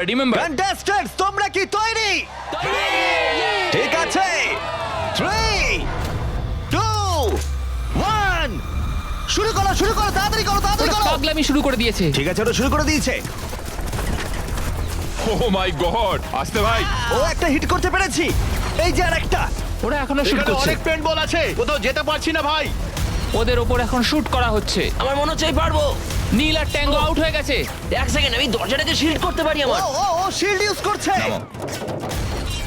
Remember contestants তোমরা কি তৈরি? ঠিক আছে 3 2 1 শুরু করো তাড়াতাড়ি করো পাগলামি শুরু করে দিয়েছে। ঠিক আছে ওরা শুরু করে দিয়েছে। ও মাই গড আস্তে ভাই ও একটা হিট করতে পেরেছি। এই যে আরেকটা। ওরা এখনো শুট এখানে করছে। অনেক পেন্ট বল আছে, কোথাও যেতে পারছি না ভাই। ওদের ওপর এখন শুট করা হচ্ছে। আমার মনে হচ্ছে আমি পারবো। নীল আর ট্যাঙ্গো আউট হয়ে গেছে। এক সেকেন্ড, আমি দরজাটাকে শিল্ড করতে পারি আমার। ও শিল্ড ইউজ করছে।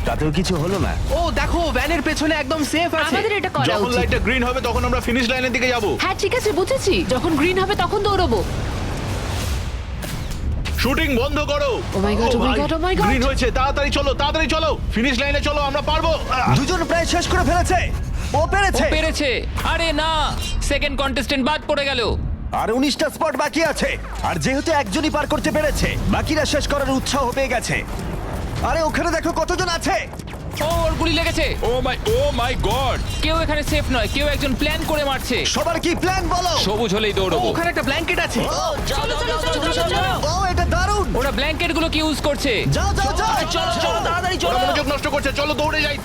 তাতেও কিছু হলো না। ও দেখো ভ্যানের পেছনে একদম সেফ আছে। আমাদের এটা করা যখন উচিত। লাইটটা গ্রিন হবে তখন আমরা ফিনিশ লাইনের দিকে যাব। হ্যাঁ ঠিক আছে, বুঝেছি। যখন গ্রিন হবে তখন দৌড়বো। শুটিং বন্ধ করো। Oh my God, oh my God, oh my God. Green হয়েছে, তাড়াতাড়ি চলো ফিনিশ লাইনে চলো, আমরা পারবো। দুজন প্রায় শেষ করে ফেলেছে। ও ও পেরেছে। পেরেছে। আরে না, সেকেন্ড কন্টেস্ট্যান্ট বাদ পড়ে গেল। আর 19টা স্পট বাকি আছে। আর যেহেতু একজনই পার করতে পেরেছে, বাকিরা শেষ করার উৎসাহ পেয়ে গেছে। আরে ওখানে দেখো কতজন আছে। ও ওর গুলি লেগেছে। ও মাই গড কেউ এখানে সেফ নয়, কেউ একজন প্ল্যান করে মারছে। সবার কি প্ল্যান বলো? সবুজ হলেই দৌড়বো। ওখানে একটা ব্ল্যাঙ্কেট আছে। চলো। ও এটা দারুণ। ওরা ব্ল্যাঙ্কেট গুলোকে ইউজ করছে। যাও চলো তাড়াতাড়ি ওরা চলো। মনোযোগ নষ্ট করছে, চলো দৌড়ে যাই,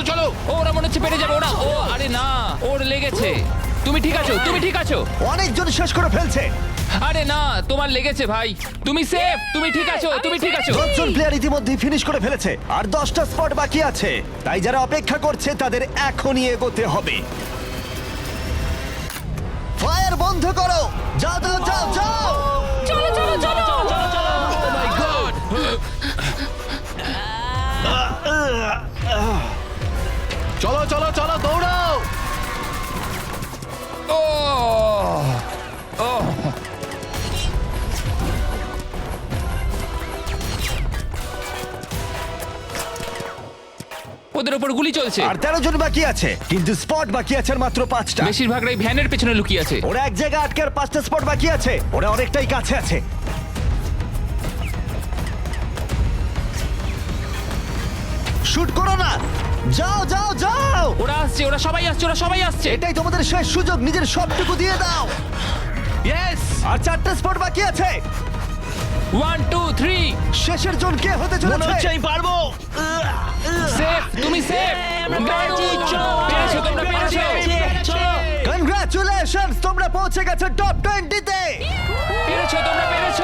চলো। ও ওরা মনে হচ্ছে পেরে যাবে ওরা। ও আরে না, ওর লেগেছে। তুমি ঠিক আছো। অনেকজন শেষ করে ফেলছে। আরে না, তোমার লেগেছে ভাই। তুমি সেফ, তুমি ঠিক আছো। 10জন প্লেয়ার ইতিমধ্যে ফিনিশ করে ফেলেছে আর 10টা স্পট বাকি আছে। তাই যারা অপেক্ষা করছে তাদের এখনই এগোতে হবে। ফায়ার বন্ধ করো। যাও চলো। ও মাই গড। চলো দৌড়াও। ও ও ওদের উপর গুলি চলছে। আর 13 জন বাকি আছে, কিন্তু স্পট বাকি আছে আর মাত্র 5টা। বেশিরভাগরাই ভ্যানের পেছনে লুকিয়ে আছে। ওরা এক জায়গায় আটকে আর 5টা স্পট বাকি আছে। ওরা অনেকটাই কাছে আছে। শুট করো না। যাও। ওরা আসছে, ওরা সবাই আসছে। এটাই তোমাদের শেষ সুযোগ, নিজের সবটুকু দিয়ে দাও। ইয়েস। আর 4টা স্পট বাকি আছে। 1 2 3 শেষের জন কে হতে মনে হচ্ছে চলেছে? আমি পারবো। সেফ, তুমি সেফ। পেরেছো, তোমরা পেরেছো। কনগ্রাচুলেশনস, তোমরা পৌঁছে গেছো টপ 20 তে। তোমরা পেরেছো।